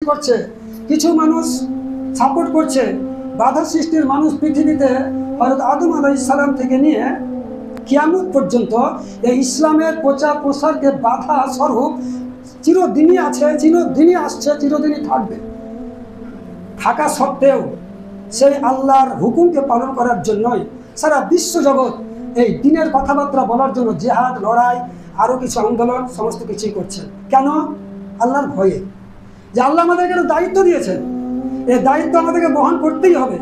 করছে, কিছু মানুষ সাপোর্ট করছে। বাধা সৃষ্টির মানুষ পৃথিবীতে হযরত আদম আলাইহিস সালাম থেকে নিয়ে কিয়ামত পর্যন্ত এই ইসলামের প্রচার প্রসারকে বাধা স্বরূপ চিরদিনই আছে, চিরদিনই আসছে, চিরদিনই থাকবে। থাকা সত্ত্বেও সেই আল্লাহর হুকুমকে পালন করার জন্যই সারা বিশ্বজগৎ এই দিনের কথাবার্তা বলার জন্য জেহাদ, লড়াই, আরও কিছু আন্দোলন সমস্ত কিছুই করছেন। কেন? আল্লাহর ভয়ে, যে আল্লাহ আমাদেরকে দায়িত্ব দিয়েছেন, এই দায়িত্ব আমাদেরকে বহন করতেই হবে।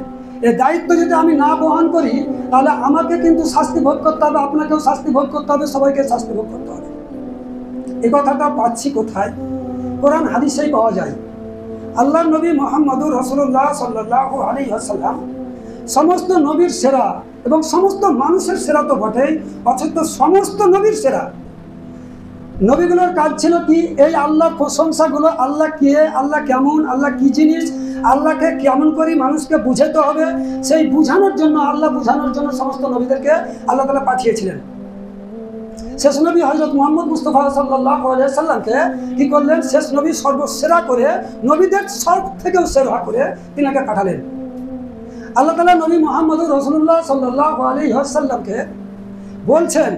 এই দায়িত্ব যদি আমি না বহন করি তাহলে আমাকে কিন্তু শাস্তি ভোগ করতে হবে, আপনাকেও শাস্তি ভোগ করতে হবে, সবাইকে শাস্তি ভোগ করতে হবে। এই কথাটা পাচ্ছি কোথায়? কোরআন হাদিসেই পাওয়া যায়। আল্লাহর নবী মুহাম্মদুর রাসূলুল্লাহ সাল্লাল্লাহু আলাইহি ওয়াসাল্লাম সমস্ত নবীর সেরা এবং সমস্ত মানুষের সেরা তো বটেই, অথচ সমস্ত নবীর সেরা। নবীগুলোর কাজ ছিল কি? এই আল্লাহর প্রশংসাগুলো, আল্লাহ কে, আল্লাহ কেমন, আল্লাহ কি জিনিস, আল্লাহকে কেমন করে মানুষকে বুঝাতে হবে, সেই বুঝানোর জন্য, আল্লাহ বুঝানোর জন্য সমস্ত নবীদেরকে আল্লাহ তাআলা পাঠিয়েছিলেন। শেষ নবী হযরত মুহাম্মদ মুস্তাফা সাল্লাল্লাহু আলাইহি ওয়াসাল্লামকে কি করলেন? শেষ নবী সর্বসেরা করে, নবীদের সব থেকেও সেরা করে তিনাকে পাঠালেন। আল্লাহ তাআলা নবী মুহাম্মদুর রাসূলুল্লাহ সাল্লাল্লাহু আলাইহি ওয়াসাল্লামকে বলছেন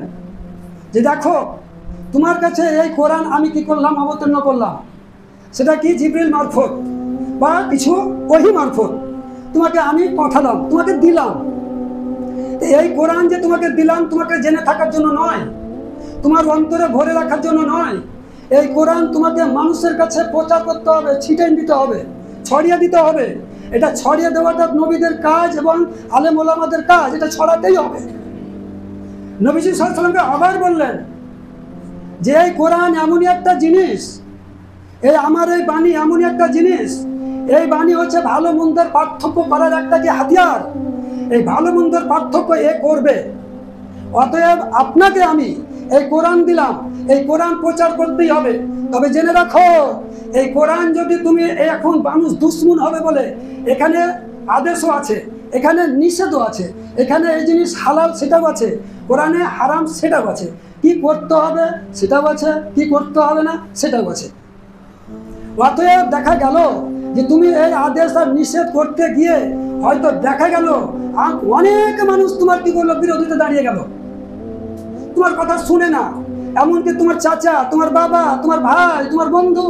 যে দেখো, তোমার কাছে এই কোরআন আমি কি করলাম? অবতীর্ণ করলাম। সেটা কি? জিবরিল মারফত বা কিছু ওহী মারফত তোমাকে আমি পাঠালাম, তোমাকে দিলাম। এই কোরআন যে তোমাকে দিলাম তোমাকে জেনে থাকার জন্য নয়, তোমার অন্তরে ভরে রাখার জন্য নয়। এই কোরআন তোমাকে মানুষের কাছে প্রচার করতে হবে, ছিটিয়ে দিতে হবে, ছড়িয়ে দিতে হবে। এটা ছড়িয়ে দেওয়াটা নবীদের কাজ এবং আলেম ওলামাদের কাজ, এটা ছড়াতেই হবে। নবীজি সাল্লাল্লাহু আলাইহি ওয়াসাল্লামকে আবার বললেন যে এই কোরআন এমনই একটা জিনিস, এই আমার এই বাণী এমনই একটা জিনিস, এই বাণী হচ্ছে ভালো মন্দের পার্থক্য করার একটা যে হাতিয়ার, এই ভালো মন্দের পার্থক্য এ করবে। অতএব আপনাকে আমি এই কোরআন দিলাম, এই কোরআন প্রচার করতেই হবে। তবে জেনে রাখো, এই কোরআন যদি তুমি, এখন মানুষ দুশ্মন হবে বলে এখানে আদেশও আছে, এখানে নিষেধও আছে, এখানে এই জিনিস হালাল সেটাও আছে, কোরআনে হারাম সেটাও আছে, কি করতে হবে সেটাও আছে, কি করতে হবে না সেটাও আছে। অতএব দেখা গেল যে তুমি এই আদেশ আর নিষেধ করতে গিয়ে হয়তো দেখা গেল অনেক মানুষ তোমার কি করলো? বিরোধিতা দাঁড়িয়ে গেল, তোমার কথা শুনে না। এমনকি তোমার চাচা, তোমার বাবা, তোমার ভাই, তোমার বন্ধু,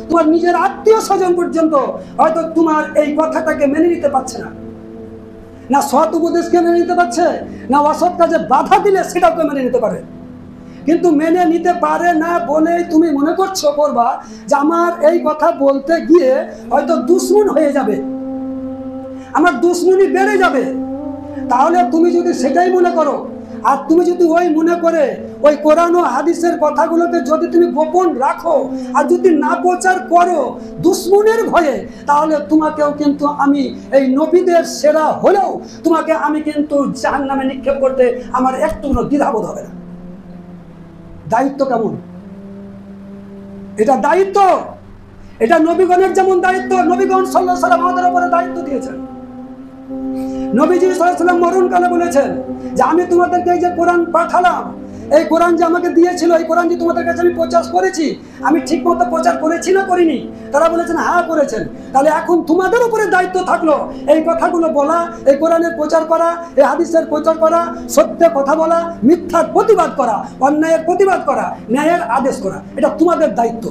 তোমার নিজের আত্মীয় স্বজন পর্যন্ত হয়তো তোমার এই কথাটাকে মেনে নিতে পারছে না। না সৎ উপদেশকে মেনে নিতে পারছে, না অসৎ কাজে বাধা দিলে সেটাকে মেনে নিতে পারে। কিন্তু মেনে নিতে পারে না বলেই তুমি মনে করছো করবা যে আমার এই কথা বলতে গিয়ে হয়তো দুশ্মন হয়ে যাবে, আমার দুশ্মনী বেড়ে যাবে। তাহলে তুমি যদি সেটাই মনে করো, আর তুমি যদি ওই মনে করে ওই কোরআন ও হাদিসের কথাগুলোকে যদি তুমি গোপন রাখো আর যদি না প্রচার করো দুশ্মনের ভয়ে, তাহলে তোমাকেও কিন্তু আমি এই নবীদের সেরা হলেও তোমাকে আমি কিন্তু জাহান্নামে নিক্ষেপ করতে আমার একটু কোনো দ্বিধাবোধ হবে না। দায়িত্ব কেমন? এটা দায়িত্ব, এটা নবীগণের যেমন দায়িত্ব, নবীগণ সাল্লাল্লাহু আলাইহি ওয়াসাল্লাম আমাদের উপরে দায়িত্ব দিয়েছেন। নবীজি সাল্লাল্লাহু আলাইহি ওয়াসাল্লাম মরণকালে বলেছেন যে আমি তোমাদেরকে এই যে কোরআন পাঠালাম, এই কোরআন যে আমাকে দিয়েছিল, এই কোরআন যে তোমাদের কাছে আমি প্রচার করেছি, আমি ঠিকমতো প্রচার করেছি না করিনি? তারা বলেছেন হ্যাঁ করেছেন। তাহলে এখন তোমাদের উপরে দায়িত্ব থাকলো এই কথাগুলো বলা, এই কোরআনের প্রচার করা, এই হাদিসের প্রচার করা, সত্য কথা বলা, মিথ্যার প্রতিবাদ করা, অন্যায়ের প্রতিবাদ করা, ন্যায়ের আদেশ করা। এটা তোমাদের দায়িত্ব,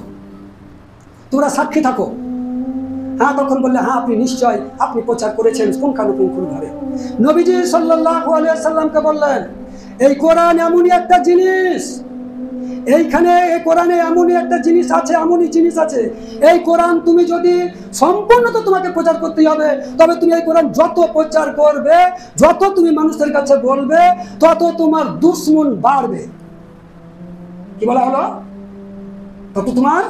তোমরা সাক্ষী থাকো। হ্যাঁ তখন বললে হ্যাঁ আপনি নিশ্চয় আপনি প্রচার করেছেন পুঙ্খানুপুঙ্খভাবে। নবীজি সাল্লাল্লাহু আলাইহি ওয়াসাল্লামকে বললেন এই কোরআন এমনই একটা জিনিস, এইখানে এই কোরআনে এমনই একটা জিনিস আছে, এমনই জিনিস আছে, এই কোরআন তুমি যদি সম্পূর্ণ তো তোমাকে প্রচার করতে হবে। তবে তুমি এই কোরআন যত প্রচার করবে, যত তুমি মানুষের কাছে বলবে, তত তোমার দুশ্মন বাড়বে। কি বলা হলো? তত তোমার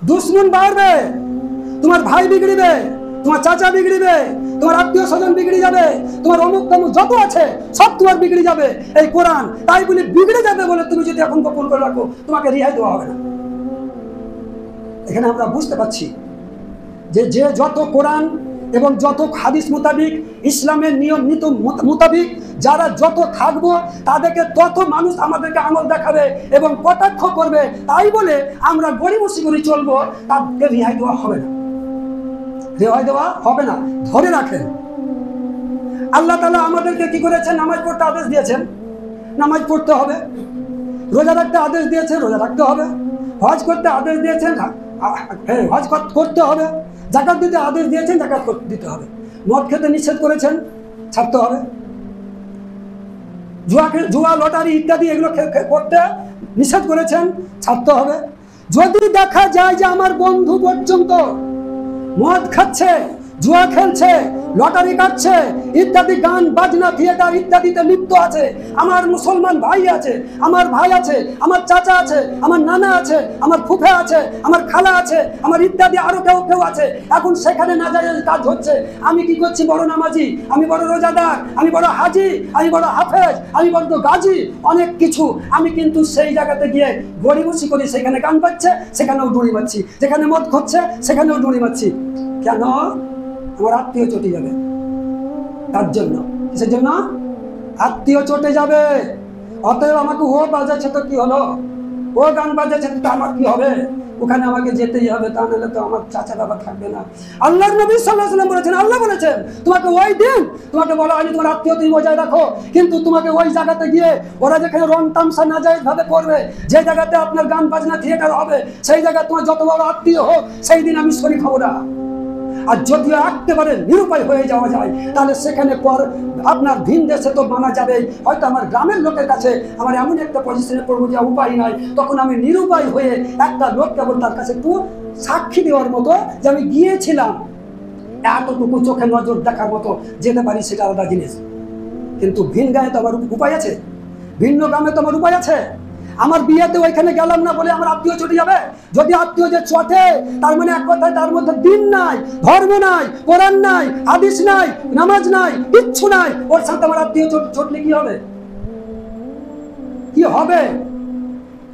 দুশ্মন বাড়বে, তোমার ভাই বিগড়িবে, তোমার চাচা বিগড়িবে, তোমার আত্মীয় স্বজন বিগড়ে যাবে, তোমার অমুক তমুক যত আছে সব তোমার বিগড়ে যাবে এই কোরআন। তাই বলে বিগড়ে যাবে বলে তুমি যদি এখন গোপন করে রাখো তোমাকে রেহাই দেওয়া হবে না। এখানে আমরা বুঝতে পারছি যে যে যত কোরআন এবং যত হাদিস মোতাবিক, ইসলামের নিয়ম নীতি মোতাবিক যারা যত থাকবো তাদেরকে তত মানুষ আমাদেরকে আমল দেখাবে এবং কটাক্ষ করবে। তাই বলে আমরা গড়িমসি করে চলবো, তাদেরকে রেহাই দেওয়া হবে না। রেওয়াজ দেওয়া হবে না, ধরে রাখেন। আল্লাহ তাআলা আমাদেরকে কি করেছেন? নামাজ পড়তে আদেশ দিয়েছেন, নামাজ পড়তে হবে। রোজা রাখতে আদেশ দিয়েছেন, রোজা রাখতে হবে। হজ করতে আদেশ দিয়েছেন, হজ করতে হবে। যাকাত দিতে আদেশ দিয়েছেন, যাকাত দিতে হবে। মদ খেতে নিষেধ করেছেন, ছাড়তে হবে। জুয়া লটারি ইত্যাদি এগুলো করতে নিষেধ করেছেন, ছাড়তে হবে। যদি দেখা যায় যে আমার বন্ধু পর্যন্ত মদ খাচ্ছে, জুয়া খেলছে, লটারি কাটছে ইত্যাদি, গান বাজনা থিয়েটার ইত্যাদিতে লিপ্ত আছে, আমার মুসলমান ভাই আছে, আমার ভাই আছে, আমার চাচা আছে, আমার নানা আছে, আমার ফুফে আছে, আমার খালা আছে, আমার ইত্যাদি আরো কেউ আছে, এখন সেখানে না যায় কাজ হচ্ছে। আমি কি করছি? বড় নামাজি, আমি বড় রোজাদার, আমি বড় হাজি, আমি বড় হাফেজ, আমি বড় গাজী, অনেক কিছু। আমি কিন্তু সেই জায়গাতে গিয়ে গড়িমসি করি, সেখানে গান বাজছে সেখানেও ডুড়ি মারছি, যেখানে মদ খাচ্ছে সেখানেও ডুড়ি মারছি। কেন? আমার আত্মীয় চটে যাবে, তার জন্য। কিসের জন্য? আত্মীয় চটে যাবে। অতএব আমাকে ও বাজাচ্ছে তো কি হলো, ও গান বাজাচ্ছে তো আমার কি হবে? ওখানে আমাকে যেতেই হবে, তা নাহলে তো আমার চাচা বাবা থাকবে না। আল্লাহর নবী সাল্লাল্লাহু আলাইহি ওয়াসাল্লাম বলেছেন, আল্লাহ বলেছেন তোমাকে ওই দিন তোমাকে বলা হয়নি তোমার আত্মীয় তুমি বজায় রাখো, কিন্তু তোমাকে ওই জায়গাতে গিয়ে ওরা যেখানে রং তামসা নাজায়েজ ভাবে করবে, যে জায়গাতে আপনার গান বাজনা থিয়েটার হবে, সেই জায়গায় তোমার যত বড় আত্মীয় হোক, সেই দিন আমি শরীক হব না। আর যদিও একেবারে নিরুপায় হয়ে যাওয়া যায়, তাহলে সেখানে পর আপনার ভিন দেশে তো মানা যাবে। হয়তো আমার গ্রামের লোকের কাছে আমার এমন একটা পজিশনে পড়বো যে উপায় নাই, তখন আমি নিরুপায় হয়ে একটা লোক কেবল তার কাছে একটু সাক্ষী দেওয়ার মতো যে আমি গিয়েছিলাম, এতটুকু চোখে নজর দেখার মতো যেতে পারি, সেটা আলাদা জিনিস। কিন্তু ভিন গায়ে তো আমার উপায় আছে, ভিন্ন গ্রামে তো আমার উপায় আছে। আমার বিয়েতে ওইখানে গেলাম না বলে আমার আত্মীয় চটে যাবে? যদি আত্মীয় যে চটে, তার মানে এক কথায় তার মধ্যে দিন নাই, ধর্ম নাই, কোরআন নাই, হাদিস নাই, নামাজ নাই, কিচ্ছু নাই। ওর সাথে আমার আত্মীয় চটলে কি হবে? কি হবে?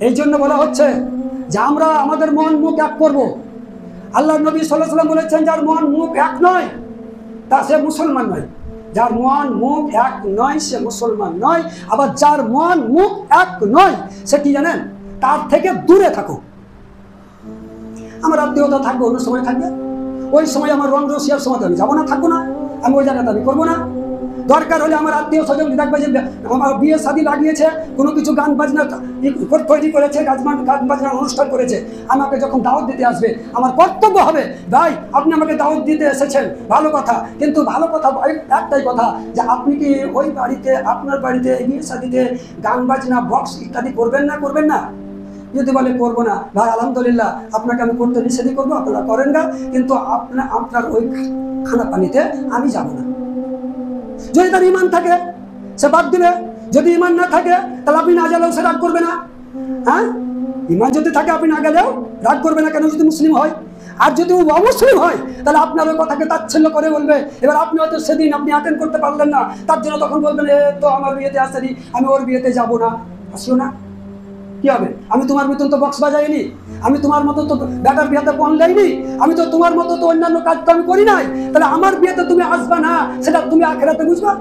এই জন্য বলা হচ্ছে যে আমরা আমাদের মন মুখ এক করব। আল্লাহ নবী সাল্লাল্লাহু আলাইহি ওয়াসাল্লাম বলেছেন, যার মন মুখ এক নয় তা সে মুসলমান নয়। যার মন মুখ এক নয় সে মুসলমান নয়। আবার যার মন মুখ এক নয় সে কি জানেন? তার থেকে দূরে থাকো। আমার আত্মীয়তা থাকবে, অন্য সময় থাকবে। ওই সময় আমার রং রসিয়ার সময় আমি যাবো না, থাকবো না, আমি ওই জায়গাতে আমি করবো না। দরকার হলে আমার আত্মীয় স্বজন দেখবে যে আমার বিয়ে শাদী লাগিয়েছে, কোনো কিছু গান বাজনা তৈরি করেছে, গান বাজনার অনুষ্ঠান করেছে, আমাকে যখন দাওয়াত দিতে আসবে, আমার কর্তব্য হবে, ভাই আপনি আমাকে দাওয়াত দিতে এসেছেন, ভালো কথা, কিন্তু ভালো কথা একটাই কথা যে আপনি কি ওই বাড়িতে, আপনার বাড়িতে বিয়ে শাদীতে গান বাজনা বক্স ইত্যাদি করবেন না? করবেন না? যদি বলে করবো না, ভাই আলহামদুলিল্লাহ আপনাকে আমি করতে নিষেধই করবো, আপনারা করেন না, কিন্তু আপনার ওই খানা পানিতে আমি যাবো না। যদি তার ইমান থাকে সে বাদ দিবে, যদি ইমান না থাকে তাহলে আপনি না গেলেও সে রাগ করবে না। হ্যাঁ, ইমান যদি থাকে আপনি না গেলেও রাগ করবে না, কেন? যদি মুসলিম হয়। আর যদি ও অমুসলিম হয় তাহলে আপনার ওই কথাকে তাচ্ছিল্য করে বলবে। এবার আপনি হয়তো সেদিন আপনি অ্যাটেন্ড করতে পারলেন না, তার জন্য তখন বলবেন এ তো আমার বিয়েতে আসেনি, আমি ওর বিয়েতে যাবো না। আসলো না, কি হবে? আমি তোমার মতন তো বক্স বাজাইনি, আমি তোমার মতো তো বেটার বিয়েতে পণ লাইনি, আমি তো তোমার মতো তো অন্যান্য কাজ তো আমি করি নাই, তাহলে আমার বিয়েতে তুমি আসবা না, সেটা তুমি আখেরাতে বুঝবা।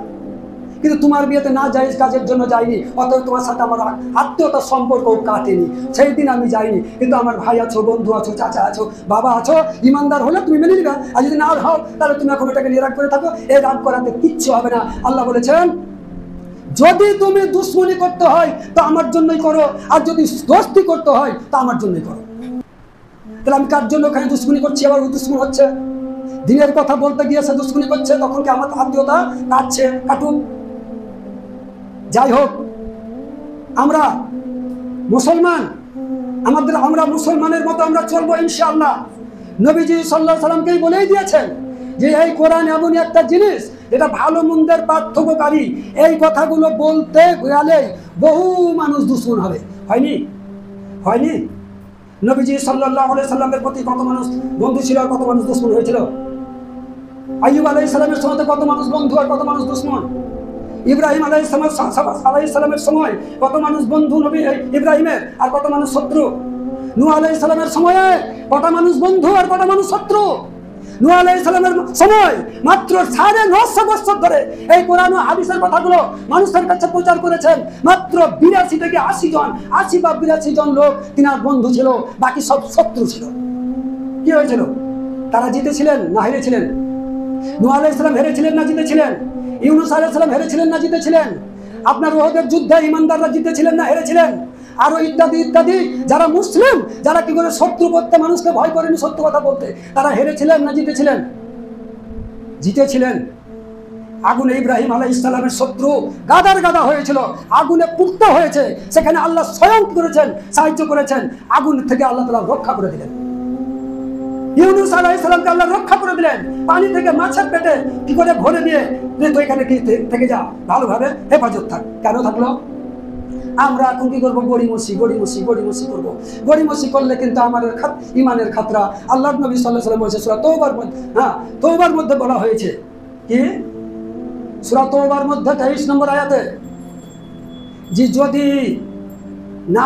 কিন্তু তোমার বিয়েতে না যাই কাজের জন্য যাইনি, অতএব তোমার সাথে আমার আত্মীয়তার সম্পর্ক কাটেনি, সেই দিন আমি যাইনি। কিন্তু আমার ভাই আছো, বন্ধু আছো, চাচা আছো, বাবা আছো, ইমানদার হলে তুমি মেনে নিবা, আর যদি না হও তাহলে তুমি এখন এটাকে নিয়ে রাগ করে থাকো। এই রাগ করাতে কিচ্ছু হবে না। আল্লাহ বলেছেন, যদি তুমি দুশ্মনী করতে হয় তা আমার জন্যই করো, আর যদি দোস্তি করতে হয় তা আমার জন্যই করো। তাহলে আমি কার জন্য ওখানে দুশ্মনী করছি, আবার ও দুশ্মন হচ্ছে, দিনের কথা বলতে গিয়ে সে দুশ্মনী করছে, তখন কি আমার আত্মীয়তা কাটছে? কাটুক। যাই হোক, আমরা মুসলমান, আমরা মুসলমানের মতো আমরা চলবো ইনশাআল্লাহ। নবীজি সাল্লাল্লাহু আলাইহি সাল্লামকেই বলেই দিয়েছেন যে এই কোরআন এমন একটা জিনিস এটা ভালো মন্দের পার্থক্যকারী। এই কথাগুলো বলতে গেলে বহু মানুষ দুশ্মন হবে। হয়নি? হয়নি? নবীজি সাল্লাল্লাহু আলাইহি সাল্লামের প্রতি কত মানুষ বন্ধু ছিল আর কত মানুষ দুশ্মন হয়েছিল? আইয়ুব আলাইহিস সালামের সময় কত মানুষ বন্ধু আর কত মানুষ দুশ্মন? ইব্রাহিম আলাইহিস সালামের সময় কত মানুষ বন্ধু নবী ইব্রাহিমের, আর কত মানুষ শত্রু? নূহ আলাইহিস সালামের সময়ে কত মানুষ বন্ধু আর কত মানুষ শত্রু? নূহ আলাইহিস সালামের সময় মাত্র 950 বছর ধরে এই কোরআন ও হাদিসের কথাগুলো মানুষের কাছে প্রচার করেছেন। মাত্র 82 থেকে 80 জন, 80 বা 82 জন লোক তিনার বন্ধু ছিল, বাকি সব শত্রু ছিল। কি হয়েছিল? তারা জিতেছিলেন না হেরেছিলেন? নূহ আলাইহিস সালাম হেরেছিলেন না জিতেছিলেন? ইউনূস আলাইহিস সালাম হেরেছিলেন না জিতেছিলেন? আপনার উহুদের যুদ্ধে ঈমানদাররা জিতেছিলেন না হেরেছিলেন? আরো ইত্যাদি ইত্যাদি। যারা মুসলিম, যারা কি করে শত্রু করতে, মানুষকে ভয় করেনি সত্য কথা বলতে, তারা হেরেছিলেন না জিতেছিলেন? জিতেছিলেন। আগুনে ইব্রাহিম আলাইহিস সালামের শত্রু গাদার গাদা হয়েছিল, আগুনে পুড়তে হয়েছে, সেখানে আল্লাহ স্বয়ং করেছেন, সাহায্য করেছেন, আগুন থেকে আল্লাহ তাআলা রক্ষা করে দিলেন। ইউনূস আলাইহিস সালামকে আল্লাহ রক্ষা করে দিলেন, পানি থেকে মাছের পেটে কি করে ভরে দিয়ে তো এখানে কি থেকে যা, ভালোভাবে হেফাজত থাক। কেন থাকলো? আমরা এখন কি করবো? গড়িমসি করবো। গড়িমসি করলে কিন্তু আমাদের ইমানের খাতরা। আল্লাহ নবী সাল্লাল্লাহু আলাইহি ওয়াসাল্লাম বলেছে সূরা তওবার মধ্যে, তওবার মধ্যে বলা হয়েছে কি? সূরা তওবার মধ্যে 23 নম্বর আয়াতে, যে যদি না